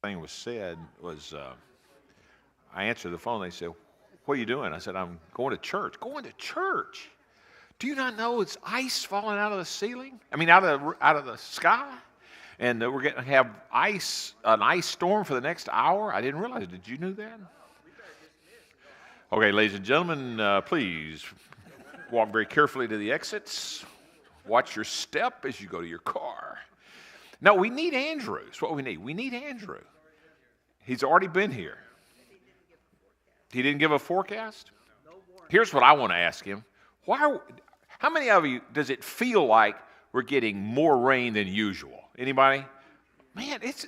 thing was said was, I answered the phone. They said, "What are you doing?" I said, "I'm going to church." Going to church? Do you not know it's ice falling out of the ceiling? I mean, out of the sky, and we're going to have an ice storm for the next hour. I didn't realize it. Did you know that? Okay, ladies and gentlemen, please walk very carefully to the exits. Watch your step as you go to your car. No, we need Andrew. That's what we need. We need Andrew. He's already been here. He didn't give a forecast? Here's what I want to ask him. How many of you does it feel like we're getting more rain than usual? Anybody? Man, it's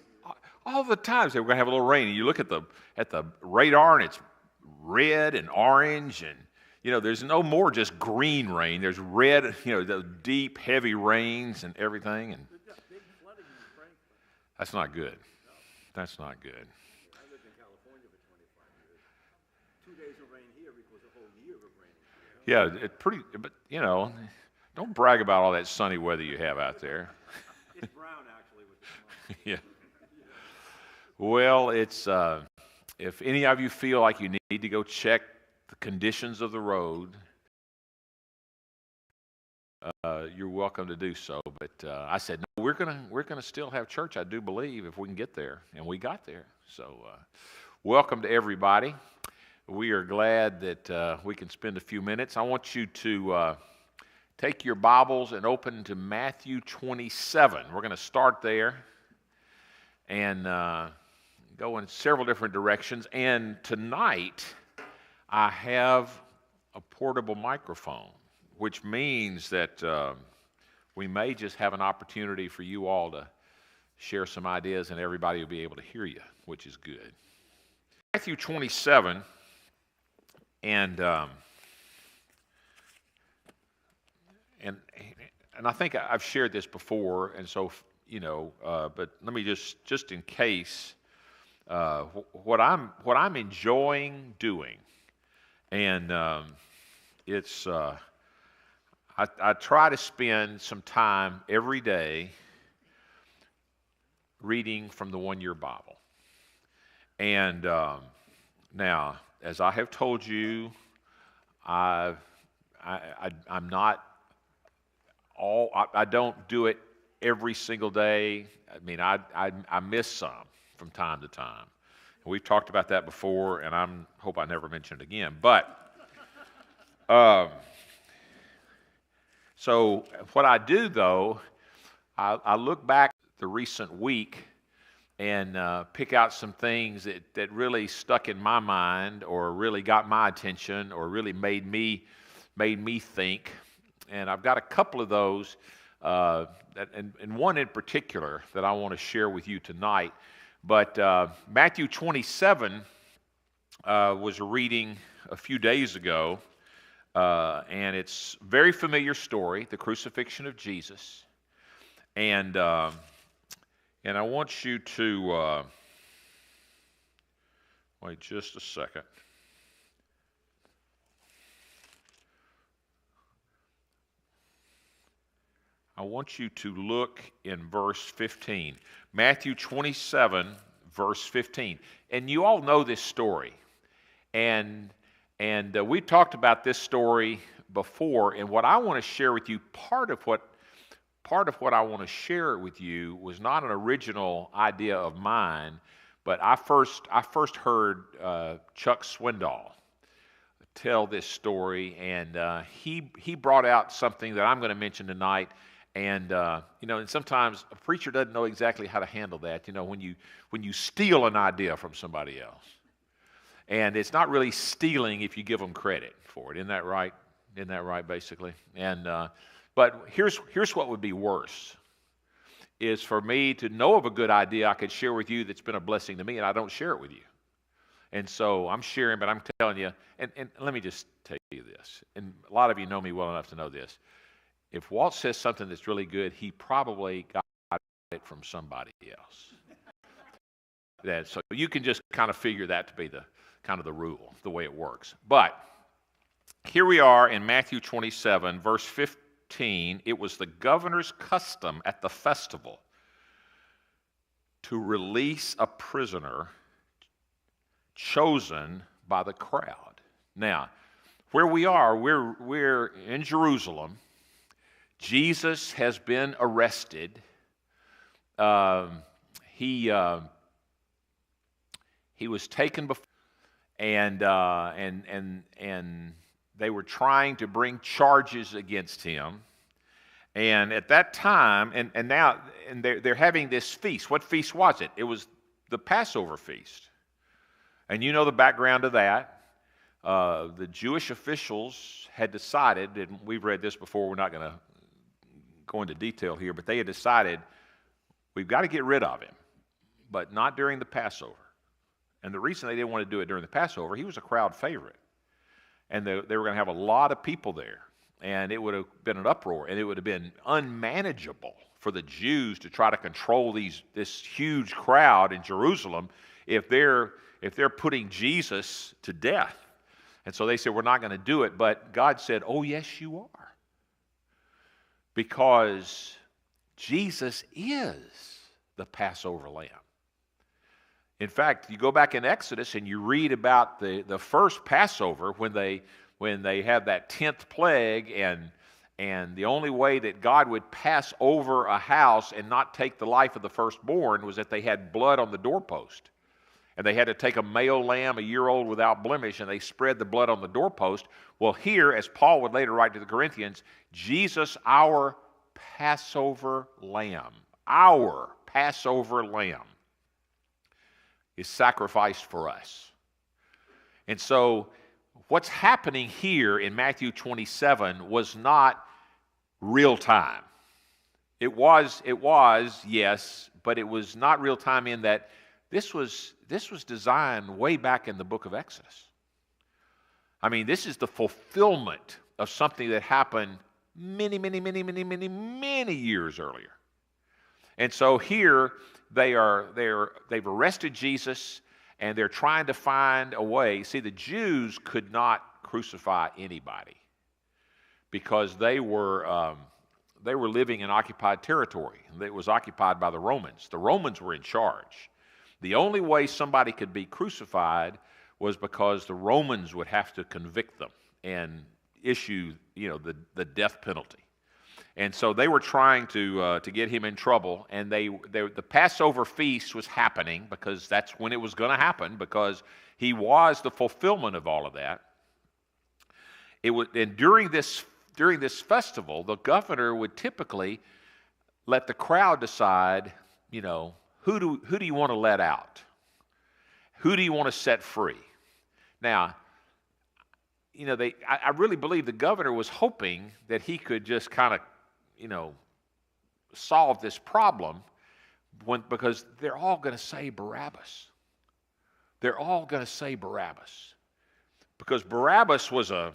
all the time. Say we're going to have a little rain, and you look at the radar, and it's red and orange, and there's no more just green rain. There's red, the deep, heavy rains and everything, and that's not good. That's not good. I lived in California for 25 years. 2 days of rain here equals a whole year of rain. Yeah, but don't brag about all that sunny weather you have out there. It's brown actually with the sun. Yeah. Well, it's if any of you feel like you need to go check the conditions of the road, you're welcome to do so. But I said, no, we're gonna still have church. I do believe if we can get there, and we got there. So, welcome to everybody. We are glad that we can spend a few minutes. I want you to take your Bibles and open to Matthew 27. We're going to start there and go in several different directions. And tonight, I have a portable microphone, which means that we may just have an opportunity for you all to share some ideas, and everybody will be able to hear you, which is good. Matthew 27, and I think I've shared this before, and so but let me just in case, what I'm enjoying doing, and it's I try to spend some time every day reading from the one-year Bible, and now, as I have told you, I'm not. I don't do it every single day. I mean, I miss some from time to time. And we've talked about that before, and I hope I never mention it again. But so what I do, though, I look back the recent week and pick out some things that really stuck in my mind, or really got my attention, or really made me think. And I've got a couple of those, and one in particular that I want to share with you tonight. But Matthew 27 was a reading a few days ago, and it's a very familiar story, the Crucifixion of Jesus. And I want you to wait just a second. I want you to look in verse 15. Matthew 27, verse 15. And you all know this story. And we've talked about this story before, and what I want to share with you, part of what I want to share with you was not an original idea of mine, but I first heard Chuck Swindoll tell this story, and he brought out something that I'm going to mention tonight. And and sometimes a preacher doesn't know exactly how to handle that. When you steal an idea from somebody else, and it's not really stealing if you give them credit for it. Isn't that right? Isn't that right, basically? And but here's what would be worse, is for me to know of a good idea I could share with you that's been a blessing to me, and I don't share it with you. And so I'm sharing, but I'm telling you, and let me just tell you this, and a lot of you know me well enough to know this. If Walt says something that's really good, he probably got it from somebody else. So you can just kind of figure that to be the kind of the rule, the way it works. But here we are in Matthew 27, verse 15. It was the governor's custom at the festival to release a prisoner chosen by the crowd. Now, where we are, we're in Jerusalem. Jesus has been arrested. He was taken before, and they were trying to bring charges against him. And at that time, and now they're having this feast. What feast was it? It was the Passover feast. And you know the background of that. The Jewish officials had decided, and we've read this before, we're not going to go into detail here, but they had decided we've got to get rid of him, but not during the Passover. And the reason they didn't want to do it during the Passover, he was a crowd favorite. And they were going to have a lot of people there. And it would have been an uproar, and it would have been unmanageable for the Jews to try to control this huge crowd in Jerusalem if they're putting Jesus to death. And so they said, we're not going to do it. But God said, oh, yes, you are. Because Jesus is the Passover lamb. In fact, you go back in Exodus and you read about the first Passover when they had that 10th plague, and the only way that God would pass over a house and not take the life of the firstborn was that they had blood on the doorpost. And they had to take a male lamb, a year old without blemish, and they spread the blood on the doorpost. Well, here, as Paul would later write to the Corinthians, Jesus, our Passover lamb, is sacrificed for us. And so what's happening here in Matthew 27 was not real time. It was, yes, but it was not real time in that this was designed way back in the book of Exodus. I mean, this is the fulfillment of something that happened many years earlier. And so here they've arrested Jesus, and they're trying to find a way. See, the Jews could not crucify anybody because they were living in occupied territory. It was occupied by the Romans. The Romans were in charge. The only way somebody could be crucified was because the Romans would have to convict them and issue, the death penalty. And so they were trying to get him in trouble, and the Passover feast was happening because that's when it was going to happen, because he was the fulfillment of all of that. And during this festival, the governor would typically let the crowd decide, who do you want to let out? Who do you want to set free? Now, I really believe the governor was hoping that he could just kind of, solve this problem because they're all going to say Barabbas. They're all going to say Barabbas because Barabbas was a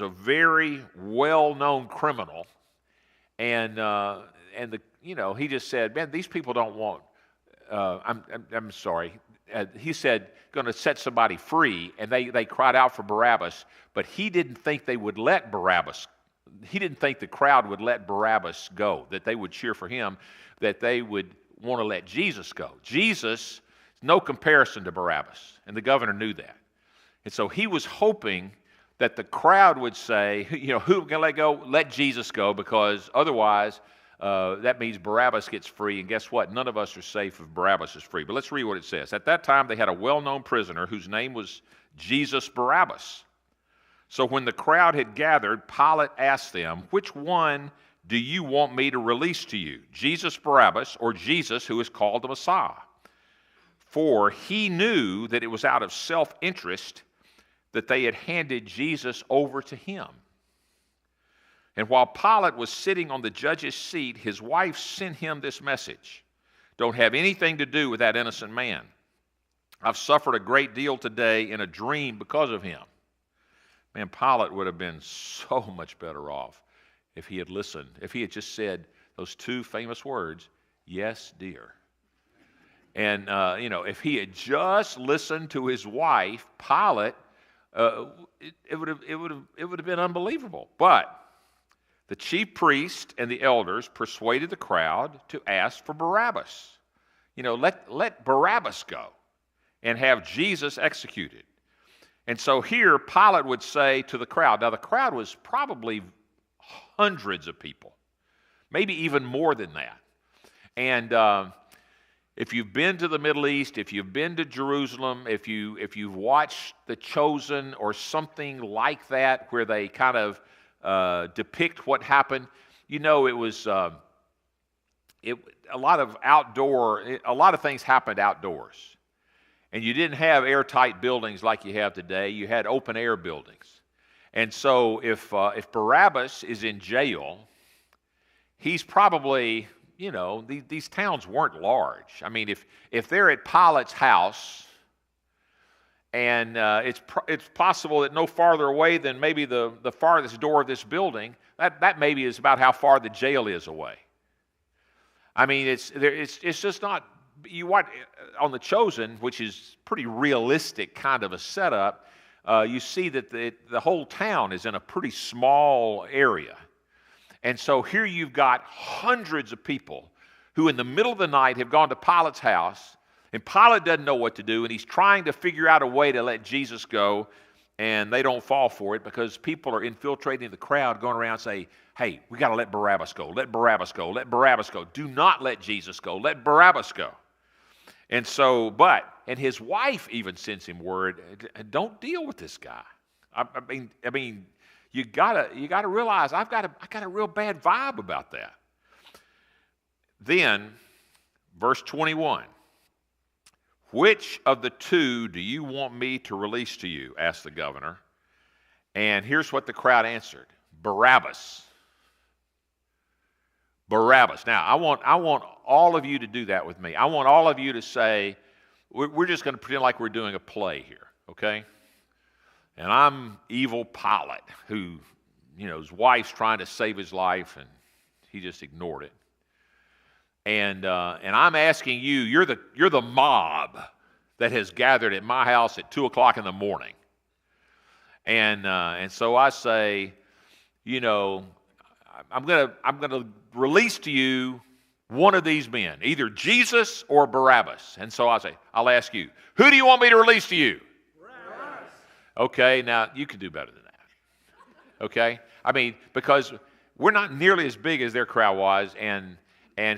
very well-known criminal, and he just said, man, these people don't want. I'm sorry. He said, going to set somebody free, and they cried out for Barabbas, but he didn't think they would let Barabbas. He didn't think the crowd would let Barabbas go, that they would cheer for him, that they would want to let Jesus go. Jesus, no comparison to Barabbas, and the governor knew that. And so he was hoping that the crowd would say, who can let go? Let Jesus go, because otherwise that means Barabbas gets free, and guess what? None of us are safe if Barabbas is free. But let's read what it says. At that time, they had a well-known prisoner whose name was Jesus Barabbas. So when the crowd had gathered, Pilate asked them, which one do you want me to release to you, Jesus Barabbas or Jesus who is called the Messiah? For he knew that it was out of self-interest that they had handed Jesus over to him. And while Pilate was sitting on the judge's seat, his wife sent him this message: don't have anything to do with that innocent man. I've suffered a great deal today in a dream because of him. Man, Pilate would have been so much better off if he had listened, if he had just said those two famous words, yes, dear. And, if he had just listened to his wife, Pilate, it would have been unbelievable. But the chief priest and the elders persuaded the crowd to ask for Barabbas. let Barabbas go and have Jesus executed. And so here Pilate would say to the crowd, now the crowd was probably hundreds of people, maybe even more than that. And if you've been to the Middle East, if you've been to Jerusalem, if you've watched The Chosen or something like that, where they kind of depict what happened, it was a lot of things happened outdoors, and you didn't have airtight buildings like you have today. You had open air buildings, and so if Barabbas is in jail, he's probably, these towns weren't large. I mean, if they're at Pilate's house, and it's possible that no farther away than maybe the farthest door of this building, that maybe is about how far the jail is away. I mean, it's just not. You watch on The Chosen, which is pretty realistic kind of a setup. You see that the whole town is in a pretty small area. And so here you've got hundreds of people who in the middle of the night have gone to Pilate's house, and Pilate doesn't know what to do, and he's trying to figure out a way to let Jesus go, and they don't fall for it because people are infiltrating the crowd, going around saying, hey, we got to let Barabbas go, let Barabbas go, let Barabbas go. Do not let Jesus go, let Barabbas go. And so, and his wife even sends him word, don't deal with this guy. I mean, you gotta realize I got a real bad vibe about that. Then, verse 21. Which of the two do you want me to release to you? Asked the governor. And here's what the crowd answered: Barabbas. Barabbas. Now, I want all of you to do that with me. I want all of you to say, we're just going to pretend like we're doing a play here, okay? And I'm evil Pilate, who, his wife's trying to save his life, and he just ignored it. And I'm asking you, you're the mob that has gathered at my house at 2:00 in the morning. And so I say, I'm gonna release to you one of these men, either Jesus or Barabbas. And so I'll ask you, who do you want me to release to you? Barabbas. Okay, now you can do better than that. Okay? I mean, because we're not nearly as big as their crowd was, and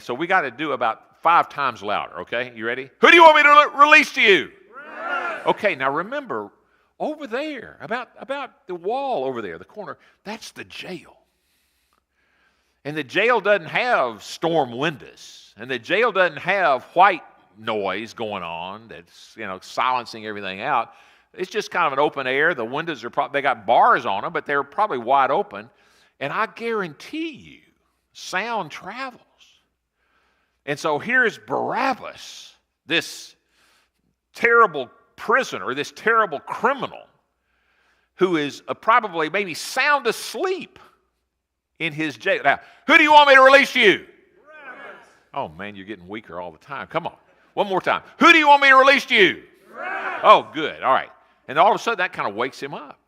so we got to do about 5 times louder, okay? You ready? Who do you want me to release to you? Barabbas. Okay, now remember, over there, about the wall over there, the corner, that's the jail. And the jail doesn't have storm windows. And the jail doesn't have white noise going on that's, silencing everything out. It's just kind of an open air. The windows they got bars on them, but they're probably wide open. And I guarantee you, sound travels. And so here's Barabbas, this terrible prisoner, this terrible criminal, who is probably maybe sound asleep in his jail. Now, who do you want me to release you? Barabbas. Oh, man, you're getting weaker all the time. Come on. One more time. Who do you want me to release to you? Barabbas. Oh, good. All right. And all of a sudden, that kind of wakes him up.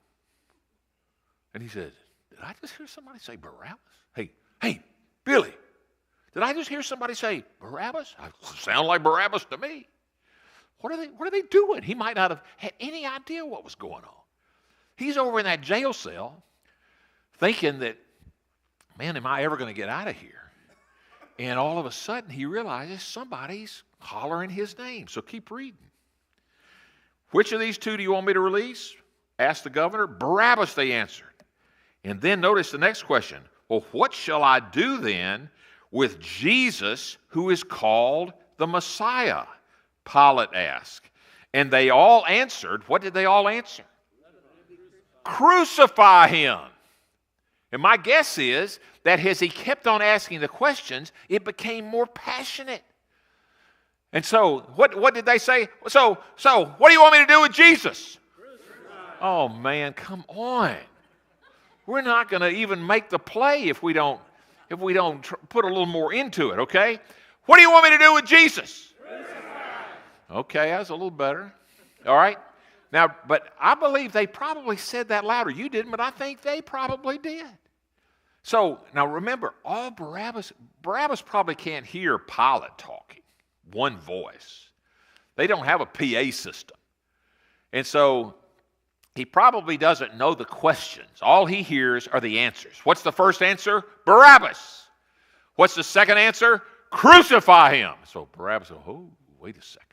And he says, did I just hear somebody say Barabbas? Hey, Billy, did I just hear somebody say Barabbas? Sound like Barabbas to me. What are they doing? He might not have had any idea what was going on. He's over in that jail cell thinking that, man, am I ever going to get out of here? And all of a sudden, he realizes somebody's hollering his name. So keep reading. Which of these two do you want me to release? Asked the governor. Barabbas, they answered. And then notice the next question. Well, what shall I do then with Jesus, who is called the Messiah? Pilate asked. And they all answered. What did they all answer? Crucify him. And my guess is that as he kept on asking the questions, it became more passionate. And so, what did they say? So, what do you want me to do with Jesus? Oh, man, come on. We're not going to even make the play if we don't put a little more into it, okay? What do you want me to do with Jesus? Okay, that's a little better. All right? Now, but I believe they probably said that louder. You didn't, but I think they probably did. So, now remember, all Barabbas probably can't hear Pilate talking. one voice. They don't have a PA system. And so he probably doesn't know the questions. All he hears are the answers. What's the first answer? Barabbas. What's the second answer? Crucify him. So Barabbas said, oh, wait a second.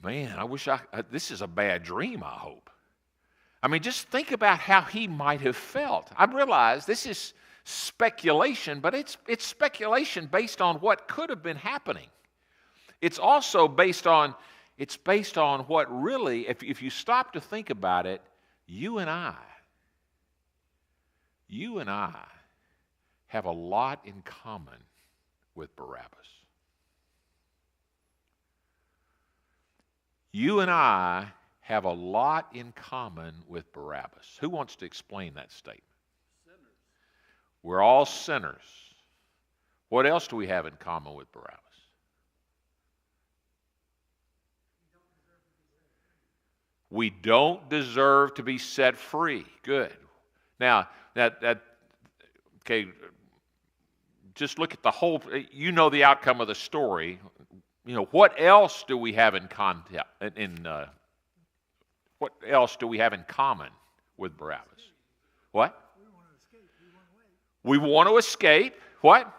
Man, I wish this is a bad dream, I hope. I mean, just think about how he might have felt. I realize this is speculation, but it's speculation based on what could have been happening. It's also based on what really, if you stop to think about it, you and I have a lot in common with Barabbas. You and I have a lot in common with Barabbas. Who wants to explain that statement? Sinners. We're all sinners. What else do we have in common with Barabbas? We don't deserve to be set free. Good. Now, okay, just look at the whole, you know the outcome of the story. You know, what else do we have in what else do we have in common with Barabbas? What? We want to escape. What?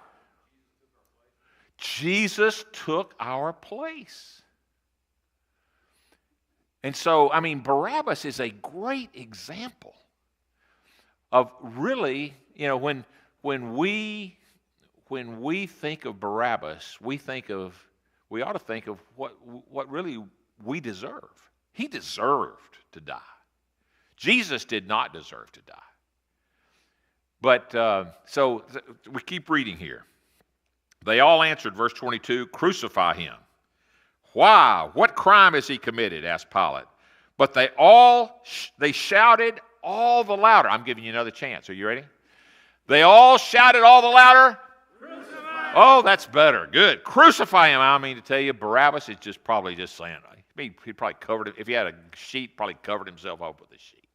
Jesus took our place. And so, I mean, Barabbas is a great example of really, you know, when we think of Barabbas, we ought to think of what really we deserve. He deserved to die. Jesus did not deserve to die. But so we keep reading here. They all answered, verse 22, crucify him. Why? What crime has he committed? Asked Pilate. But they shouted all the louder. I'm giving you another chance. Are you ready? They all shouted all the louder. Crucify. Oh, that's better. Good. Crucify him. I mean to tell you, Barabbas is probably just saying, he probably covered it. If he had a sheet, probably covered himself up with a sheet.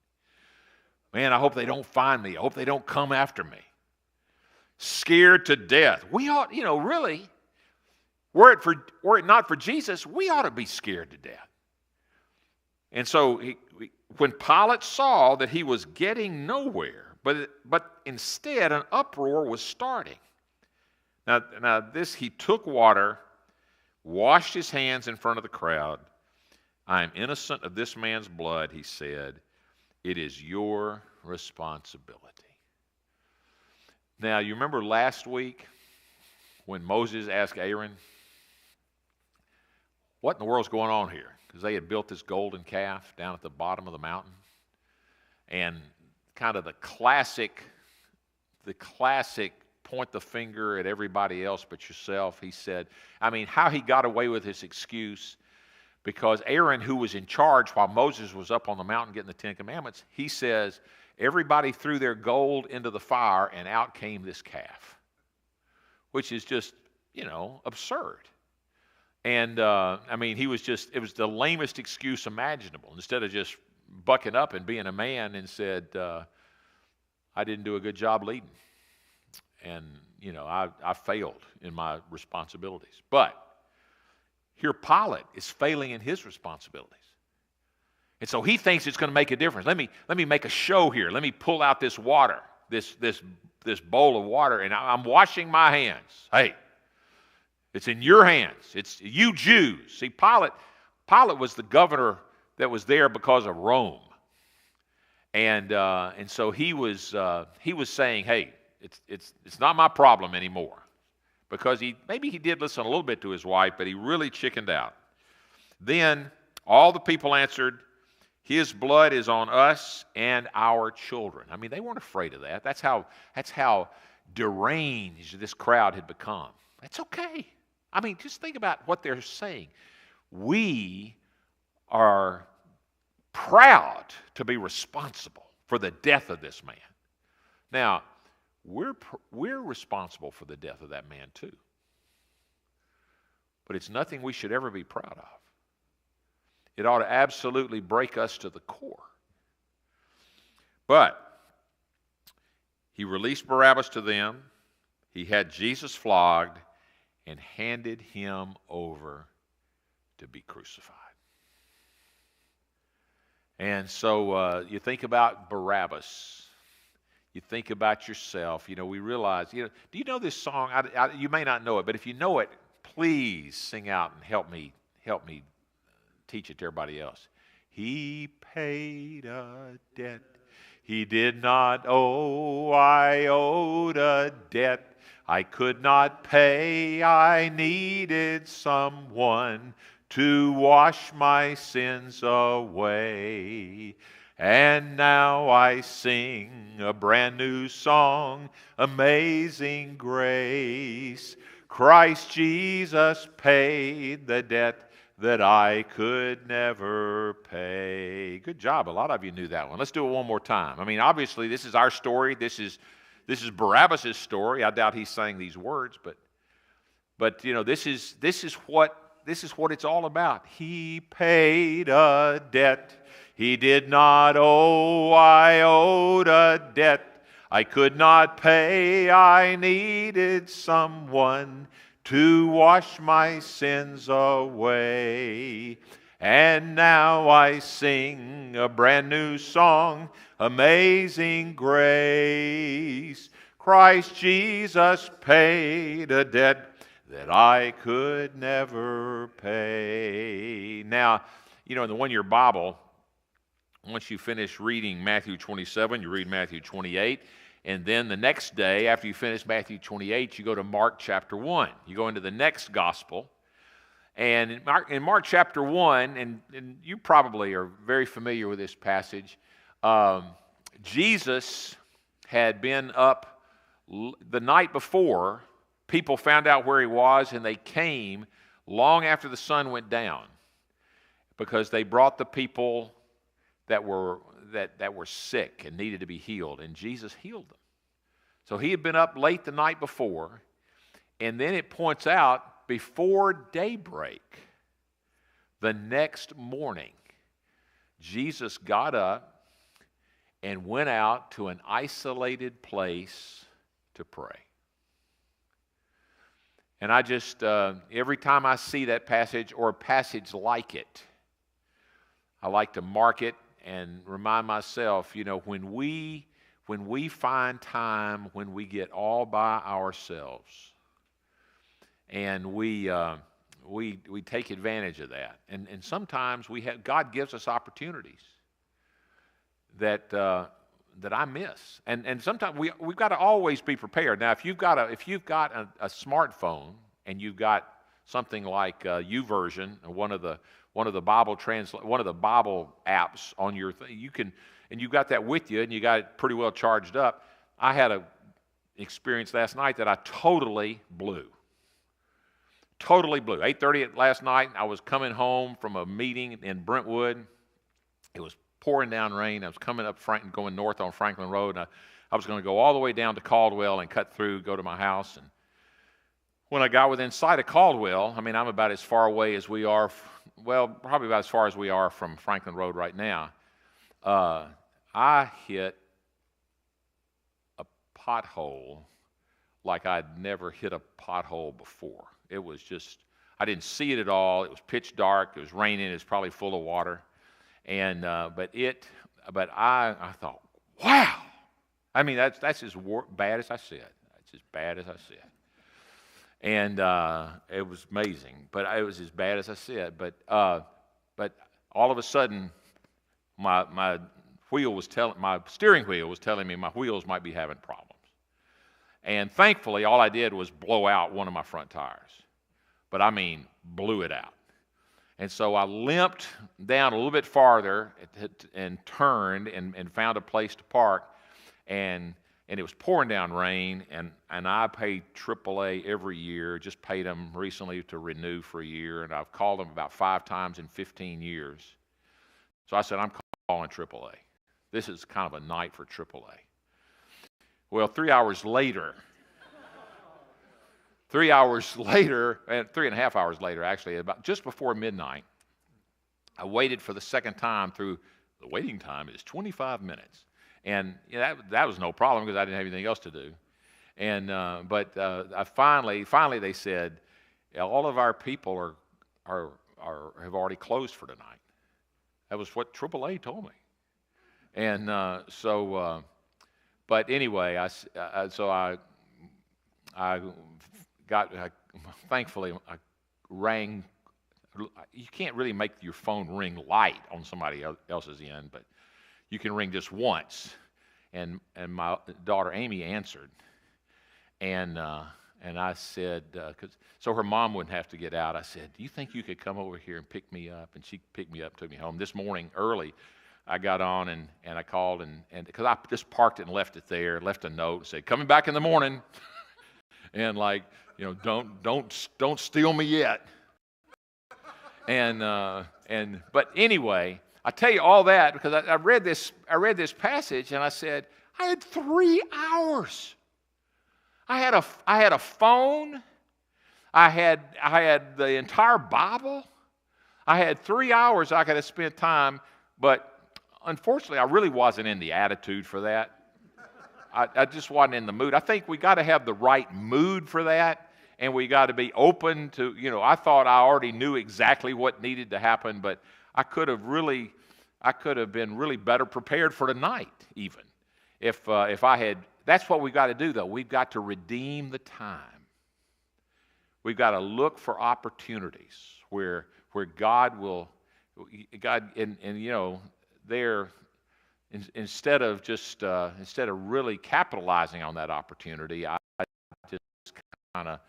Man, I hope they don't find me. I hope they don't come after me. Scared to death. We ought, you know, really, were it not for Jesus, we ought to be scared to death. And so when Pilate saw that he was getting nowhere, but instead an uproar was starting. Now this, he took water, washed his hands in front of the crowd. I am innocent of this man's blood, he said. It is your responsibility. Now, you remember last week when Moses asked Aaron, what in the world's going on here? Because they had built this golden calf down at the bottom of the mountain. And kind of the classic point the finger at everybody else but yourself. He said, I mean, how he got away with his excuse, because Aaron, who was in charge while Moses was up on the mountain getting the Ten Commandments, he says, everybody threw their gold into the fire and out came this calf, which is just, you know, absurd. And, I mean, it was the lamest excuse imaginable. Instead of just bucking up and being a man and said, I didn't do a good job leading. And, you know, I failed in my responsibilities. But here Pilate is failing in his responsibilities. And so he thinks it's going to make a difference. Let me make a show here. Let me pull out this water, this bowl of water, and I'm washing my hands. Hey, it's in your hands. It's you Jews. See, Pilate was the governor that was there because of Rome, and so he was saying, hey, it's not my problem anymore, because maybe he did listen a little bit to his wife, but he really chickened out. Then all the people answered, his blood is on us and our children. I mean, they weren't afraid of that. That's how deranged this crowd had become. That's okay. I mean, just think about what they're saying. We are proud to be responsible for the death of this man. Now, we're responsible for the death of that man too. But it's nothing we should ever be proud of. It ought to absolutely break us to the core. But he released Barabbas to them. He had Jesus flogged, and handed him over to be crucified. And so you think about Barabbas. You think about yourself. We realize, do you know this song? You may not know it, but if you know it, please sing out and help me teach it to everybody else. He paid a debt he did not owe. I owed a debt I could not pay. I needed someone to wash my sins away. And now I sing a brand new song, Amazing Grace. Christ Jesus paid the debt that I could never pay. Good job. A lot of you knew that one. Let's do it one more time. I mean, obviously, this is our story. This is Barabbas' story. I doubt he sang these words, but this is what it's all about. He paid a debt he did not owe. I owed a debt I could not pay. I needed someone to wash my sins away. And now I sing a brand new song, Amazing Grace. Christ Jesus paid a debt that I could never pay. Now, in the one-year Bible, once you finish reading Matthew 27, you read Matthew 28, and then the next day, after you finish Matthew 28, you go to Mark chapter 1. You go into the next gospel. And in Mark chapter 1, and you probably are very familiar with this passage, Jesus had been up the night before. People found out where he was, and they came long after the sun went down because they brought the people that were sick and needed to be healed, and Jesus healed them. So he had been up late the night before, and then it points out before daybreak the next morning, Jesus got up and went out to an isolated place to pray. And I just, every time I see that passage or a passage like it, I like to mark it and remind myself, when we find time, when we get all by ourselves, and we take advantage of that, and sometimes God gives us opportunities that I miss, and sometimes we've got to always be prepared. Now, if you've got a smartphone and you've got something like YouVersion, one of the Bible apps on your thing, and you got that with you, and you got it pretty well charged up. I had an experience last night that I totally blew. 8:30 last night, I was coming home from a meeting in Brentwood. It was pouring down rain. I was coming up going north on Franklin Road, and I was going to go all the way down to Caldwell and cut through, go to my house. And when I got within sight of Caldwell, I'm about as far away as we are, probably about as far as we are from Franklin Road right now. I hit a pothole like I'd never hit a pothole before. It was just, I didn't see it at all. It was pitch dark. It was raining. It was probably full of water. And but I thought, wow. That's as bad as I said. That's as bad as I said. And it was amazing. But it was as bad as I said. But all of a sudden, my steering wheel was telling me my wheels might be having problems. And thankfully, all I did was blow out one of my front tires. But blew it out. And so I limped down a little bit farther and turned and found a place to park. And it was pouring down rain. And I pay AAA every year. Just paid them recently to renew for a year. And I've called them about 5 times in 15 years. So I said, I'm calling AAA. This is kind of a night for AAA. Well, 3 hours later, 3 hours later, and 3.5 hours later, actually, about just before midnight, I waited for the second time through. The waiting time is 25 minutes. And that was no problem because I didn't have anything else to do. And but I finally they said, all of our people have already closed for tonight. That was what AAA told me. And but anyway, thankfully, I rang. You can't really make your phone ring light on somebody else's end, but you can ring just once. And my daughter Amy answered, and I said, so her mom wouldn't have to get out. I said, do you think you could come over here and pick me up? And she picked me up, took me home. This morning early, I got on and I called and because I just parked it and left it there, left a note, said, coming back in the morning, and like, don't steal me yet. But anyway, I tell you all that because I read this passage and I said, I had 3 hours. I had a phone. I had the entire Bible. I had 3 hours I could have spent time, but unfortunately, I really wasn't in the attitude for that. I just wasn't in the mood. I think we got to have the right mood for that, and we got to be open to, I thought I already knew exactly what needed to happen, but I could have been really better prepared for tonight, even if I had. That's what we've got to do, though. We've got to redeem the time. We've got to look for opportunities where God will, there, instead of really capitalizing on that opportunity, I just kind of.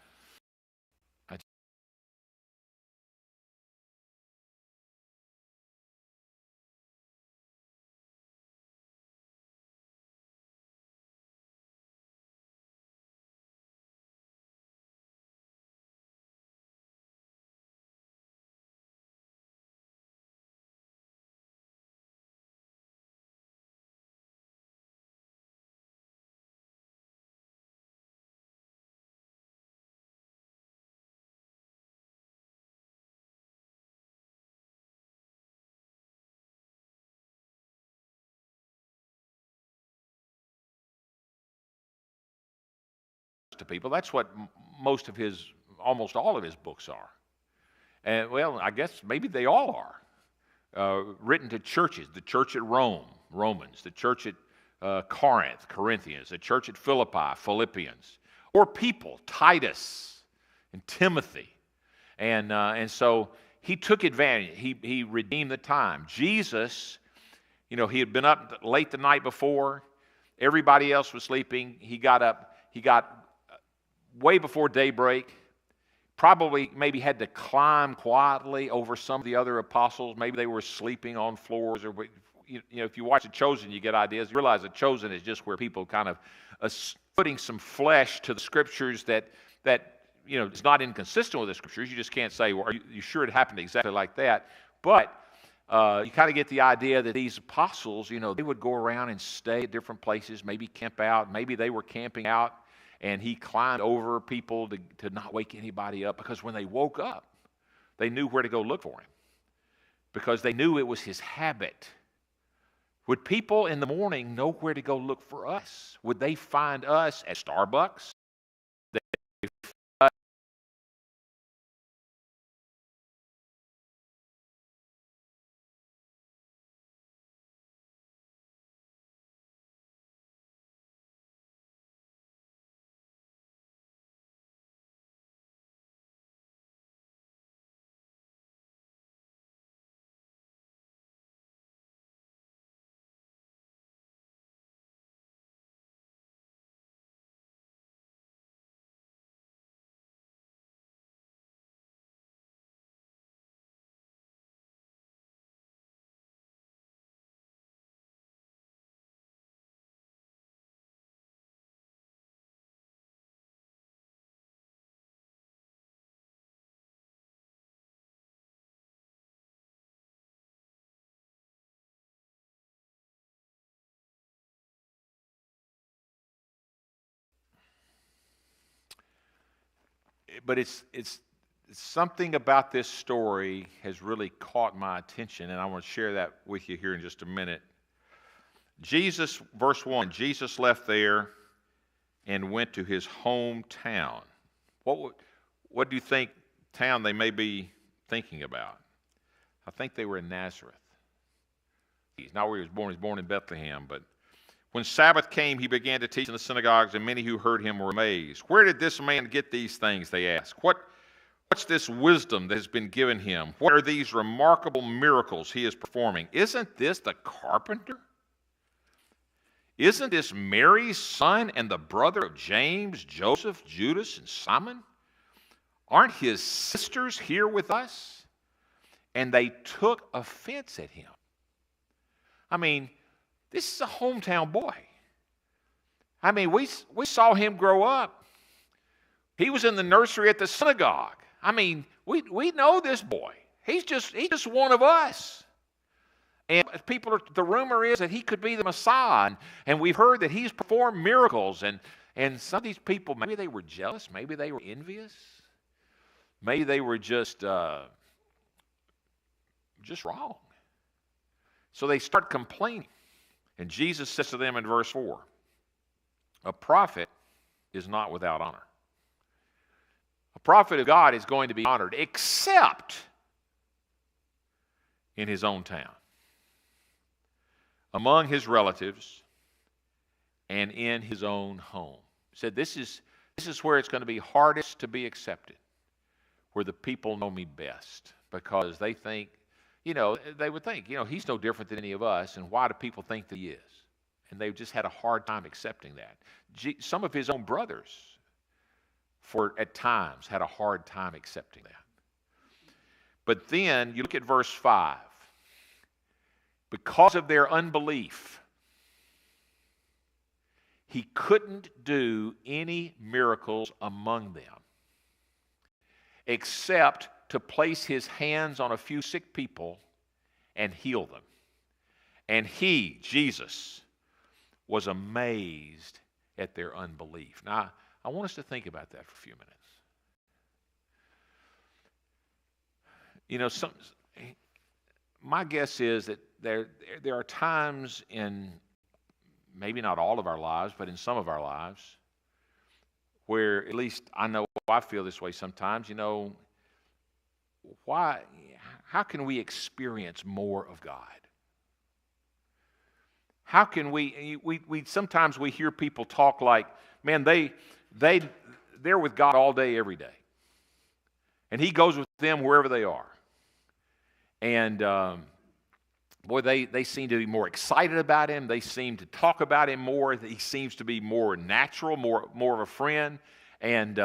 To people. That's what almost all of his books are. And well, I guess maybe they all are. Written to churches, the church at Rome, Romans, the church at Corinth, Corinthians, the church at Philippi, Philippians, or people, Titus and Timothy. And so he took advantage. He redeemed the time. Jesus, he had been up late the night before. Everybody else was sleeping. He got way before daybreak, probably maybe had to climb quietly over some of the other apostles. Maybe they were sleeping on floors. Or if you watch The Chosen, you get ideas. You realize The Chosen is just where people kind of putting some flesh to the scriptures that it's not inconsistent with the scriptures. You just can't say, well, are you sure it happened exactly like that? But you kind of get the idea that these apostles, they would go around and stay at different places, maybe camp out. Maybe they were camping out. And he climbed over people to not wake anybody up, because when they woke up, they knew where to go look for him, because they knew it was his habit. Would people in the morning know where to go look for us? Would they find us at Starbucks? But it's something about this story has really caught my attention, and I want to share that with you here in just a minute. Jesus, verse 1, Jesus left there and went to his hometown. What do you think town they may be thinking about. I think they were in Nazareth. He's not where he was born in Bethlehem, but when Sabbath came, he began to teach in the synagogues, and many who heard him were amazed. Where did this man get these things, they asked. What's this wisdom that has been given him? What are these remarkable miracles he is performing? Isn't this the carpenter? Isn't this Mary's son and the brother of James, Joseph, Judas, and Simon? Aren't his sisters here with us? And they took offense at him. I mean, this is a hometown boy. I mean, we saw him grow up. He was in the nursery at the synagogue. I mean, we know this boy. He's just one of us. And the rumor is that he could be the Messiah. And we've heard that he's performed miracles. And some of these people, maybe they were jealous. Maybe they were envious. Maybe they were just wrong. So they start complaining. And Jesus says to them in verse 4, a prophet is not without honor. A prophet of God is going to be honored, except in his own town, among his relatives, and in his own home. He said, this is where it's going to be hardest to be accepted, where the people know me best, because they think, they would think, he's no different than any of us, and why do people think that he is? And they've just had a hard time accepting that. Some of his own brothers, at times, had a hard time accepting that. But then, you look at verse 5. Because of their unbelief, he couldn't do any miracles among them, except to place his hands on a few sick people and heal them. And he, Jesus, was amazed at their unbelief. Now, I want us to think about that for a few minutes. My guess is that there are times in, maybe not all of our lives, but in some of our lives, where at least I know I feel this way sometimes, how can we experience more of God? How can we sometimes we hear people talk like, man, they're with God all day, every day. And he goes with them wherever they are. And boy, they seem to be more excited about him. They seem to talk about him more. He seems to be more natural, more of a friend. And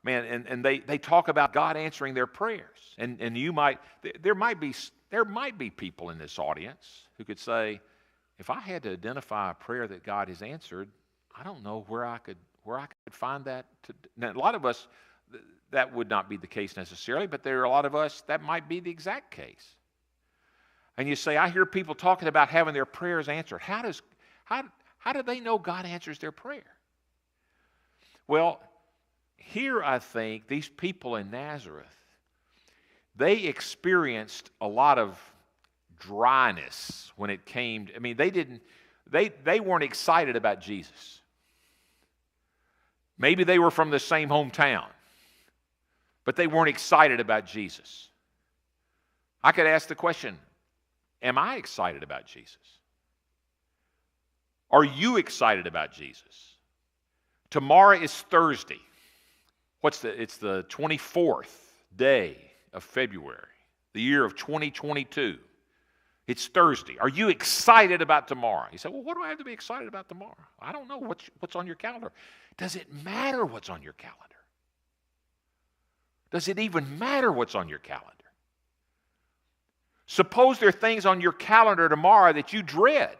and they talk about God answering their prayers. And there might be people in this audience who could say, if I had to identify a prayer that God has answered, I don't know where I could find that. Now, a lot of us, that would not be the case necessarily, but there are a lot of us that might be the exact case. And you say, I hear people talking about having their prayers answered. How do they know God answers their prayer? Well, here I think these people in Nazareth, they experienced a lot of dryness when it came. They weren't excited about Jesus. Maybe they were from the same hometown, but they weren't excited about Jesus. I could ask the question, am I excited about Jesus? Are you excited about Jesus? Tomorrow is Thursday. It's the 24th day of February, the year of 2022. It's Thursday. Are you excited about tomorrow? You say, well, what do I have to be excited about tomorrow? I don't know what's on your calendar. Does it matter what's on your calendar? Does it even matter what's on your calendar? Suppose there are things on your calendar tomorrow that you dread.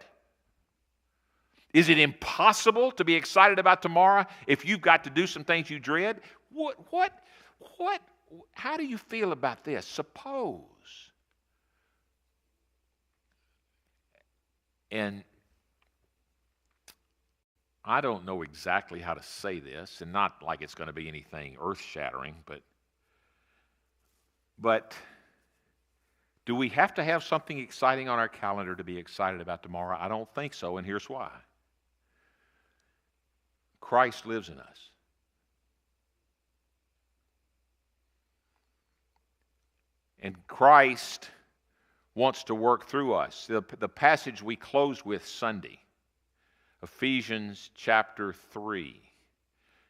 Is it impossible to be excited about tomorrow if you've got to do some things you dread? How do you feel about this? Suppose. And I don't know exactly how to say this, and not like it's going to be anything earth-shattering, but do we have to have something exciting on our calendar to be excited about tomorrow? I don't think so, and here's why. Christ lives in us. And Christ wants to work through us. The passage we closed with Sunday, Ephesians chapter 3.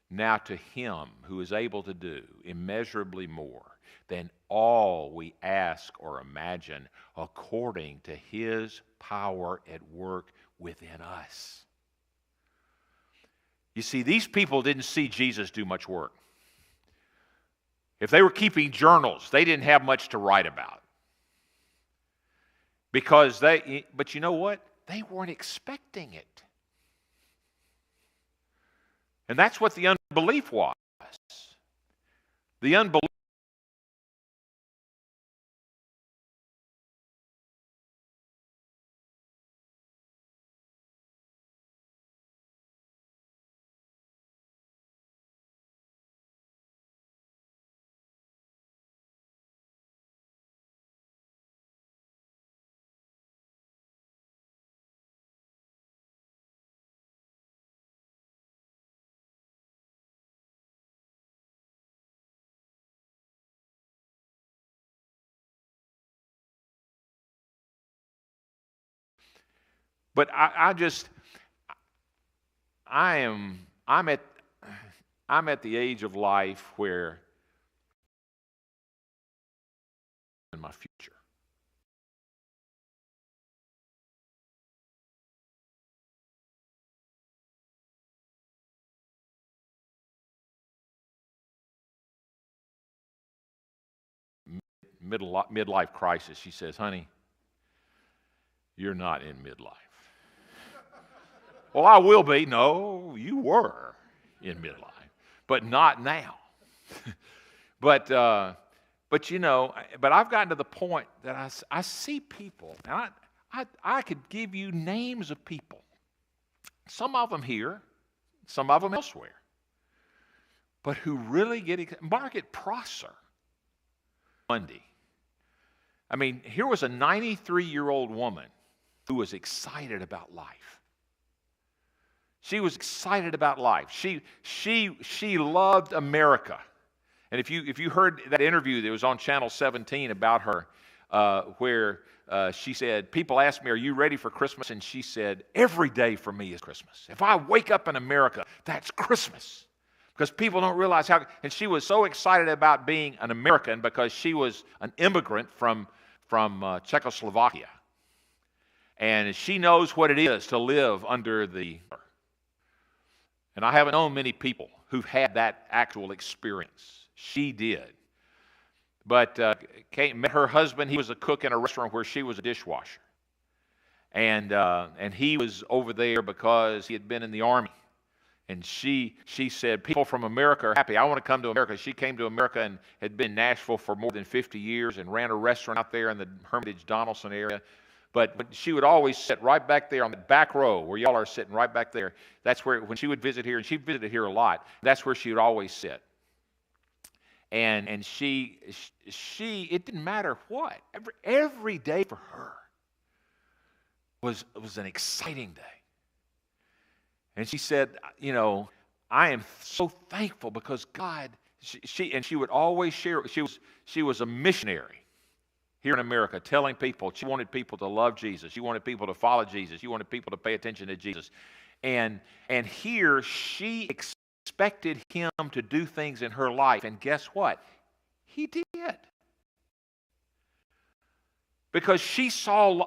Now to him who is able to do immeasurably more than all we ask or imagine, according to his power at work within us. You see, these people didn't see Jesus do much work. If they were keeping journals, they didn't have much to write about. But you know what? They weren't expecting it. And that's what the unbelief was. The unbelief. But I'm at the age of life where in my future. Midlife crisis. She says, honey, you're not in midlife. Well, I will be. No, you were in midlife, but not now. but I've gotten to the point that I see people, and I could give you names of people, some of them here, some of them elsewhere, but who really get Margaret Prosser Monday. I mean, here was a 93-year-old woman who was excited about life. She was excited about life. She loved America. And if you heard that interview that was on Channel 17 about her, where she said, people asked me, are you ready for Christmas? And she said, every day for me is Christmas. If I wake up in America, that's Christmas. Because people don't realize how, and she was so excited about being an American because she was an immigrant from Czechoslovakia. And she knows what it is to live under the, and I haven't known many people who've had that actual experience. She did. But met her husband. He was a cook in a restaurant where she was a dishwasher. And he was over there because he had been in the army. And she said, people from America are happy. I want to come to America. She came to America and had been in Nashville for more than 50 years and ran a restaurant out there in the Hermitage Donaldson area. But she would always sit right back there on the back row where y'all are sitting right back there. That's where, when she would visit here, and she visited here a lot, that's where she would always sit. And she it didn't matter what. Every day for her was an exciting day. And she said, you know, I am so thankful because God, she would always share, she was a missionary here in America, telling people, she wanted people to love Jesus. She wanted people to follow Jesus. She wanted people to pay attention to Jesus. And here she expected him to do things in her life. And guess what? He did. Because she saw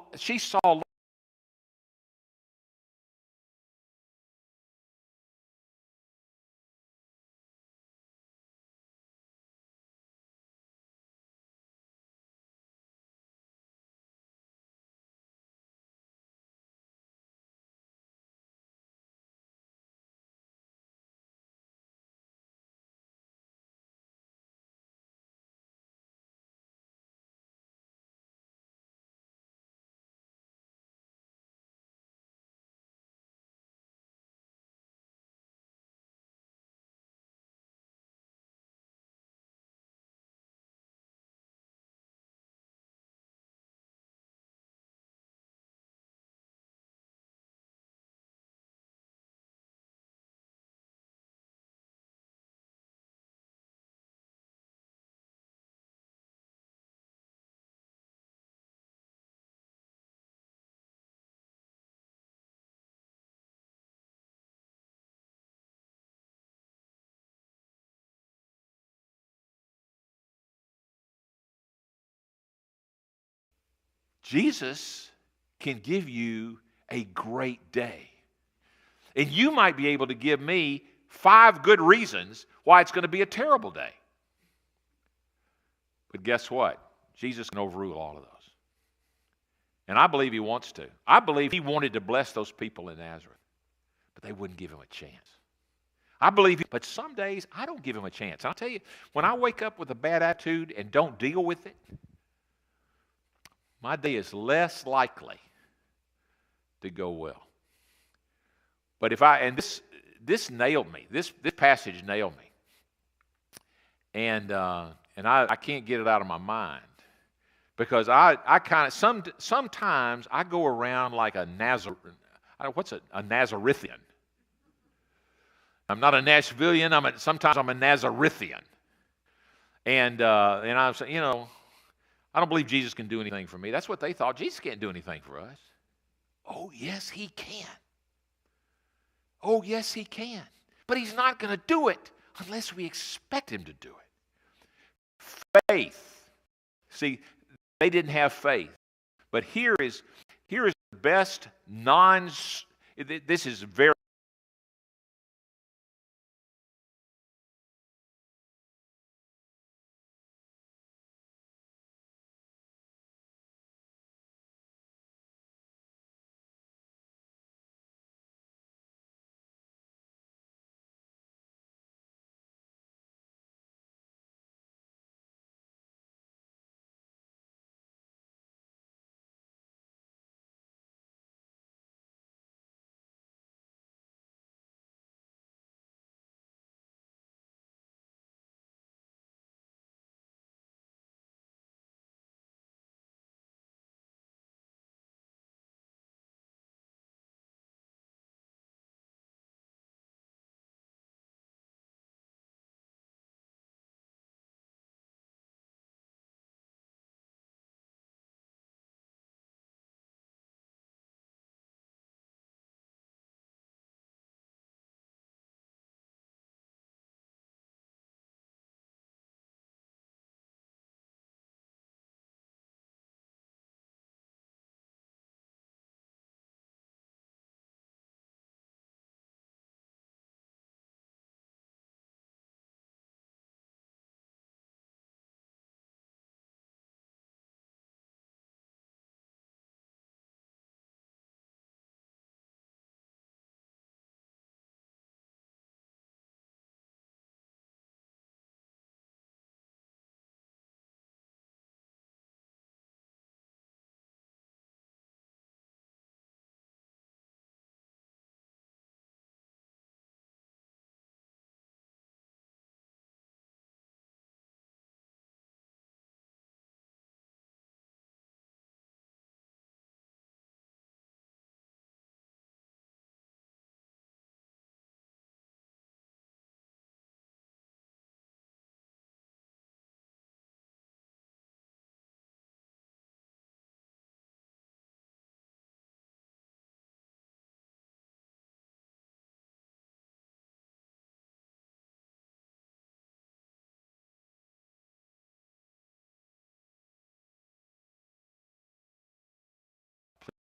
Jesus can give you a great day. And you might be able to give me 5 good reasons why it's going to be a terrible day. But guess what? Jesus can overrule all of those. And I believe he wants to. I believe he wanted to bless those people in Nazareth, but they wouldn't give him a chance. I believe, but some days I don't give him a chance. I'll tell you, when I wake up with a bad attitude and don't deal with it, my day is less likely to go well. But if this nailed me. This passage nailed me. And I can't get it out of my mind. Because I kind of, sometimes I go around like a Nazarethian. I'm not a Nashvilleian. Sometimes I'm a Nazarethian. And I'm saying, I don't believe Jesus can do anything for me. That's what they thought. Jesus can't do anything for us. Oh, yes, he can. Oh, yes, he can. But he's not going to do it unless we expect him to do it. Faith. See, they didn't have faith. But here is the best this is very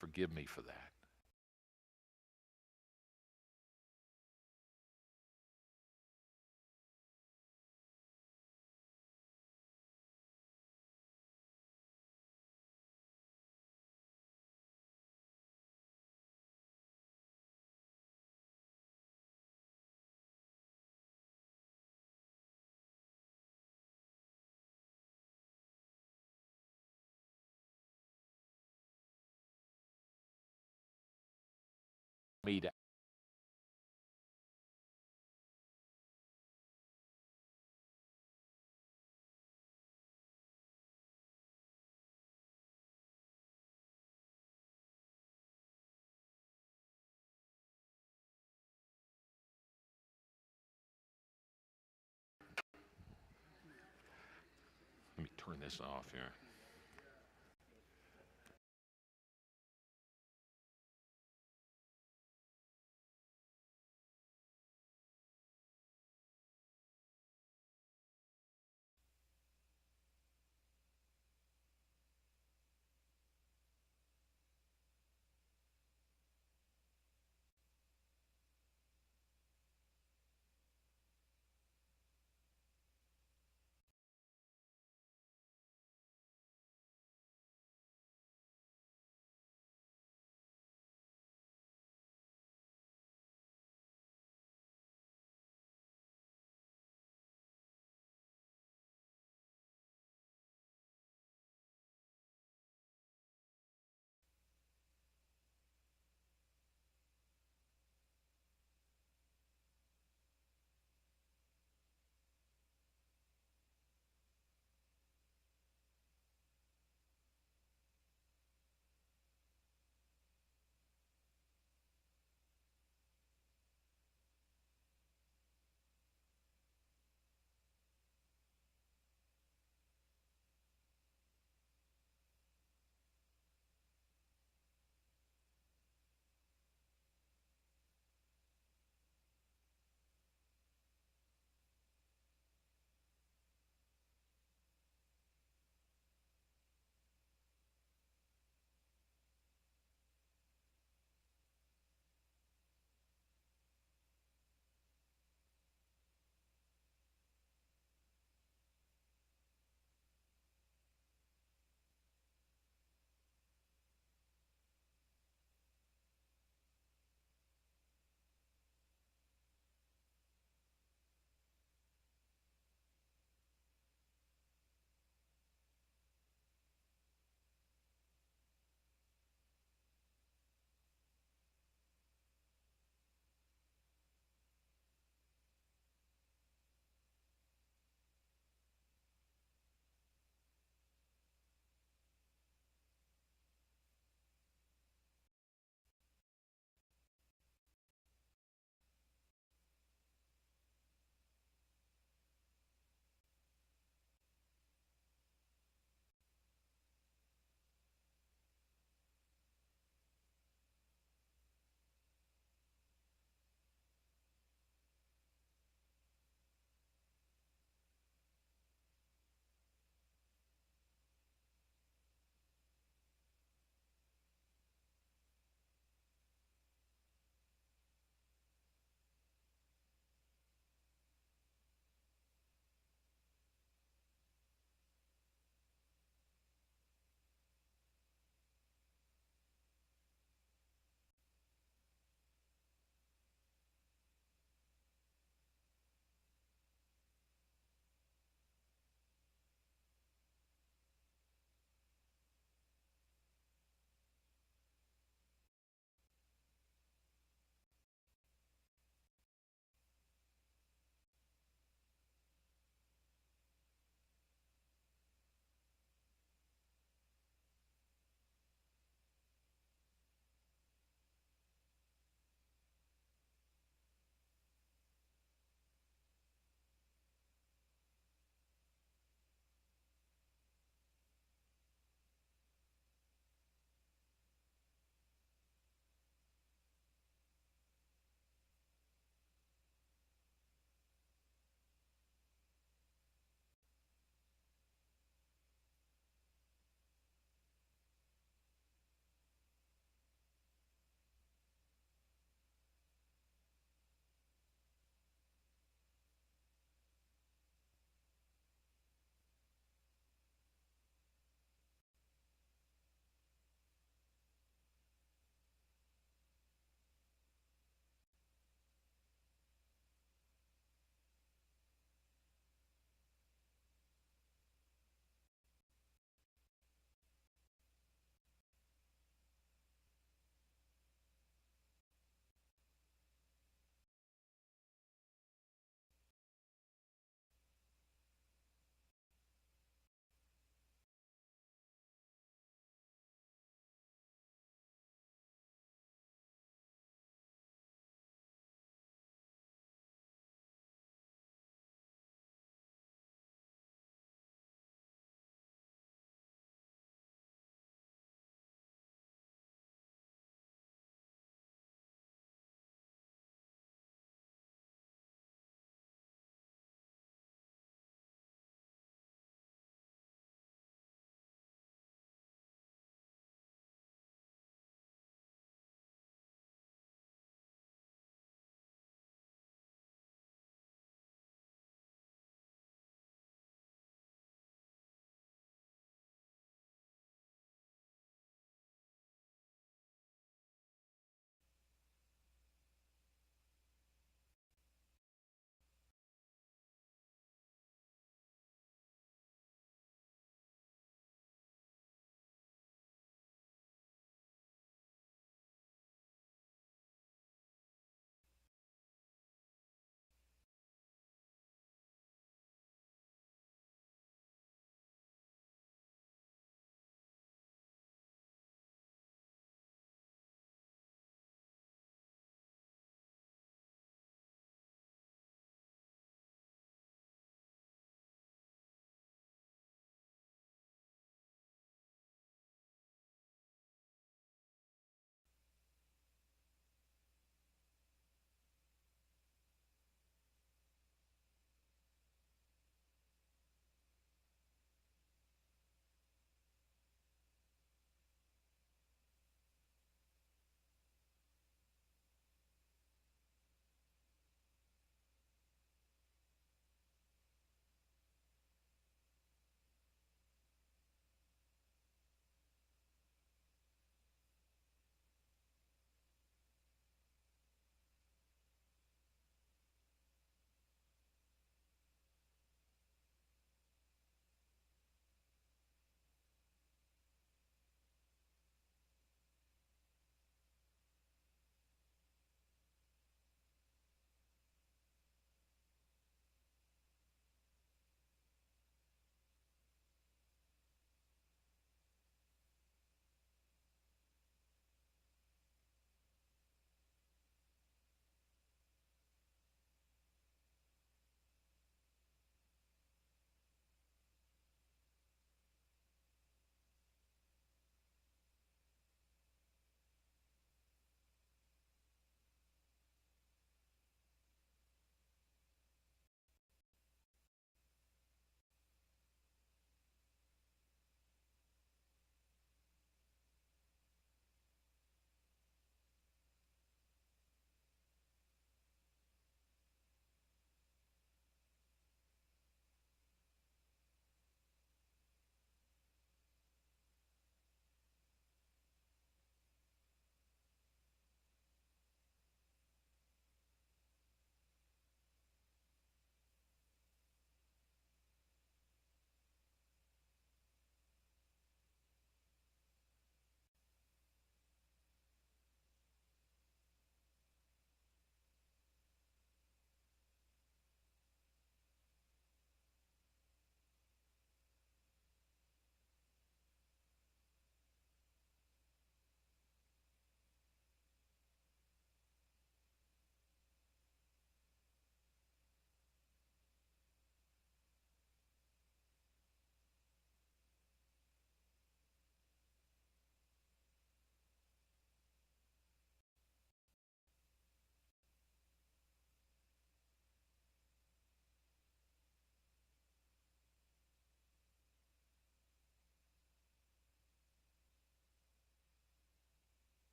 forgive me for that. Me to Let me turn this off here.